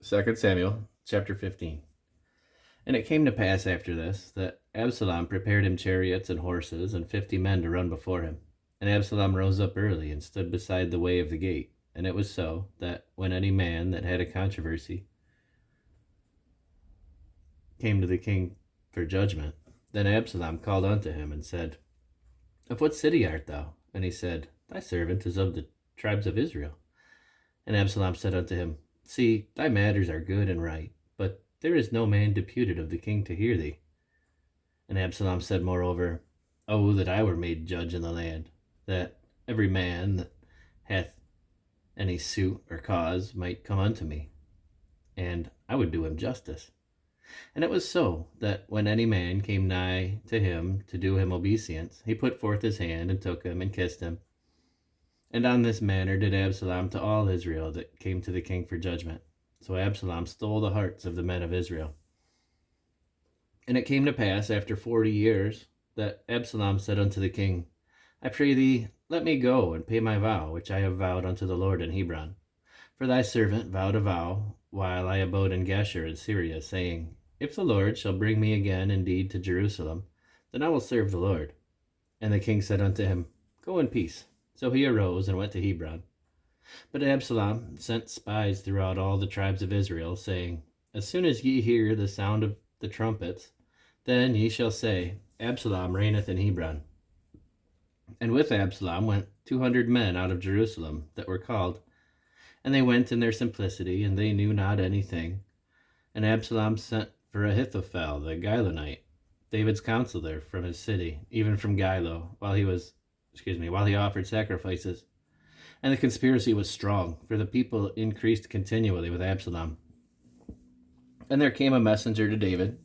2 Samuel chapter 15. And it came to pass after this, that Absalom prepared him chariots and horses, and 50 men to run before him. And Absalom rose up early, and stood beside the way of the gate. And it was so, that when any man that had a controversy came to the king for judgment, then Absalom called unto him, and said, Of what city art thou? And he said, Thy servant is of the tribes of Israel. And Absalom said unto him, See, thy matters are good and right, but there is no man deputed of the king to hear thee. And Absalom said moreover, Oh, that I were made judge in the land, that every man that hath any suit or cause might come unto me, and I would do him justice. And it was so, that when any man came nigh to him to do him obeisance, he put forth his hand, and took him, and kissed him. And on this manner did Absalom to all Israel that came to the king for judgment. So Absalom stole the hearts of the men of Israel. And it came to pass after 40 years, that Absalom said unto the king, I pray thee, let me go and pay my vow, which I have vowed unto the Lord in Hebron. For thy servant vowed a vow, while I abode in Geshur in Syria, saying, If the Lord shall bring me again indeed to Jerusalem, then I will serve the Lord. And the king said unto him, Go in peace. So he arose and went to Hebron. But Absalom sent spies throughout all the tribes of Israel, saying, As soon as ye hear the sound of the trumpets, then ye shall say, Absalom reigneth in Hebron. And with Absalom went 200 men out of Jerusalem that were called. And they went in their simplicity, and they knew not anything. And Absalom sent for Ahithophel the Gilonite, David's counselor, from his city, even from Gilo, while he offered sacrifices. And the conspiracy was strong, for the people increased continually with Absalom. And there came a messenger to David,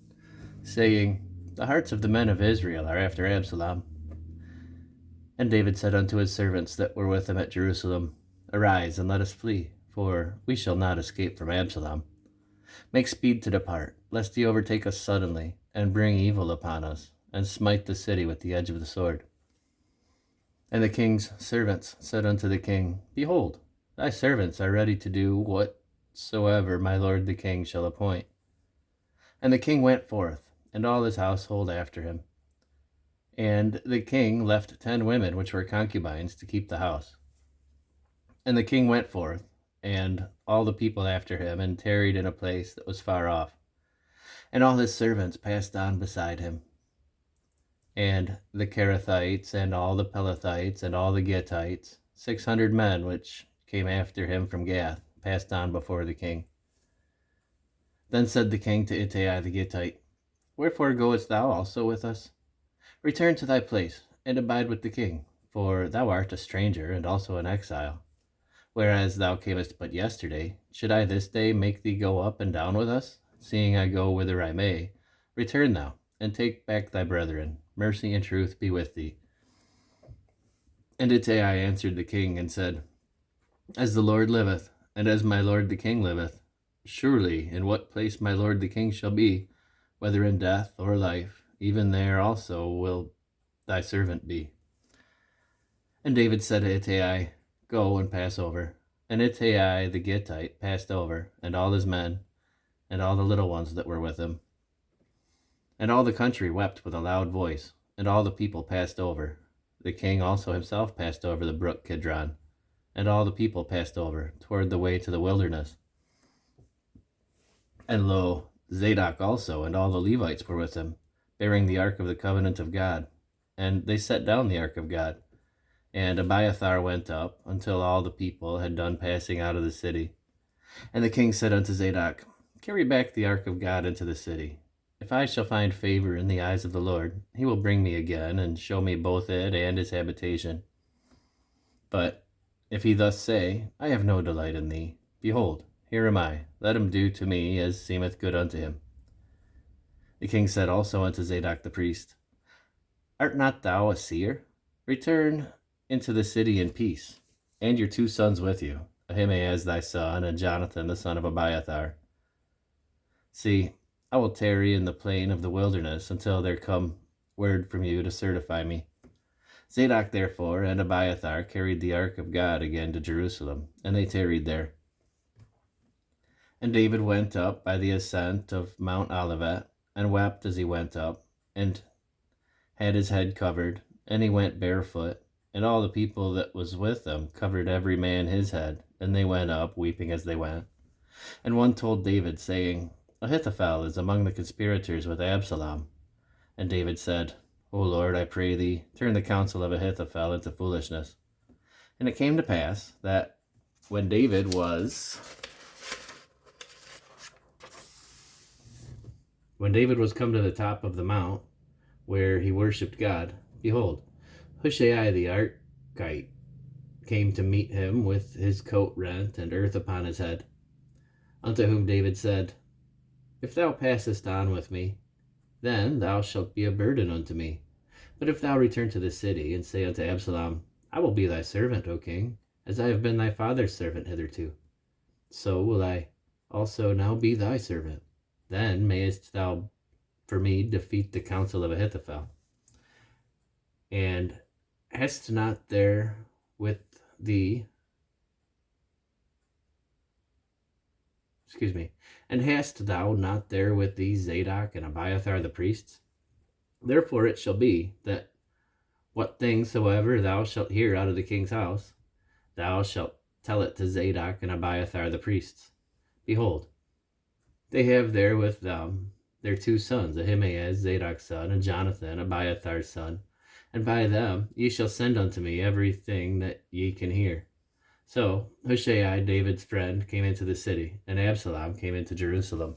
saying, The hearts of the men of Israel are after Absalom. And David said unto his servants that were with him at Jerusalem, Arise, and let us flee, for we shall not escape from Absalom. Make speed to depart, lest he overtake us suddenly, and bring evil upon us, and smite the city with the edge of the sword. And the king's servants said unto the king, Behold, thy servants are ready to do whatsoever my lord the king shall appoint. And the king went forth, and all his household after him. And the king left 10 women which were concubines to keep the house. And the king went forth, and all the people after him, and tarried in a place that was far off. And all his servants passed on beside him. And the Kerethites, and all the Pelethites, and all the Gittites, 600 men which came after him from Gath, passed on before the king. Then said the king to Ittai the Gittite, Wherefore goest thou also with us? Return to thy place, and abide with the king, for thou art a stranger, and also an exile. Whereas thou camest but yesterday, should I this day make thee go up and down with us? Seeing I go whither I may, return thou, and take back thy brethren. Mercy and truth be with thee. And Ittai answered the king, and said, As the Lord liveth, and as my lord the king liveth, surely in what place my lord the king shall be, whether in death or life, even there also will thy servant be. And David said to Ittai, Go and pass over. And Ittai the Gittite passed over, and all his men, and all the little ones that were with him. And all the country wept with a loud voice, and all the people passed over. The king also himself passed over the brook Kidron, and all the people passed over toward the way to the wilderness. And lo, Zadok also and all the Levites were with him, bearing the ark of the covenant of God. And they set down the ark of God. And Abiathar went up, until all the people had done passing out of the city. And the king said unto Zadok, Carry back the ark of God into the city. If I shall find favor in the eyes of the Lord, he will bring me again, and show me both it and his habitation. But if he thus say, I have no delight in thee, behold, here am I, let him do to me as seemeth good unto him. The king said also unto Zadok the priest, Art not thou a seer? Return into the city in peace, and your 2 sons with you, Ahimaaz thy son, and Jonathan the son of Abiathar. See, I will tarry in the plain of the wilderness until there come word from you to certify me. Zadok therefore and Abiathar carried the ark of God again to Jerusalem, and they tarried there. And David went up by the ascent of Mount Olivet, and wept as he went up, and had his head covered, and he went barefoot. And all the people that was with him covered every man his head, and they went up, weeping as they went. And one told David, saying, Ahithophel is among the conspirators with Absalom. And David said, O Lord, I pray thee, turn the counsel of Ahithophel into foolishness. And it came to pass that when David was come to the top of the mount where he worshipped God, behold, Hushai the Archite came to meet him with his coat rent and earth upon his head. Unto whom David said, If thou passest on with me, then thou shalt be a burden unto me. But if thou return to the city, and say unto Absalom, I will be thy servant, O king, as I have been thy father's servant hitherto, so will I also now be thy servant. Then mayest thou for me defeat the counsel of Ahithophel. And hast not there with thee, and hast thou not there with thee Zadok and Abiathar the priests? Therefore it shall be that what things soever thou shalt hear out of the king's house, thou shalt tell it to Zadok and Abiathar the priests. Behold, they have there with them their 2 sons, Ahimaaz, Zadok's son, and Jonathan, Abiathar's son. And by them ye shall send unto me everything that ye can hear. So Hushai, David's friend, came into the city, and Absalom came into Jerusalem.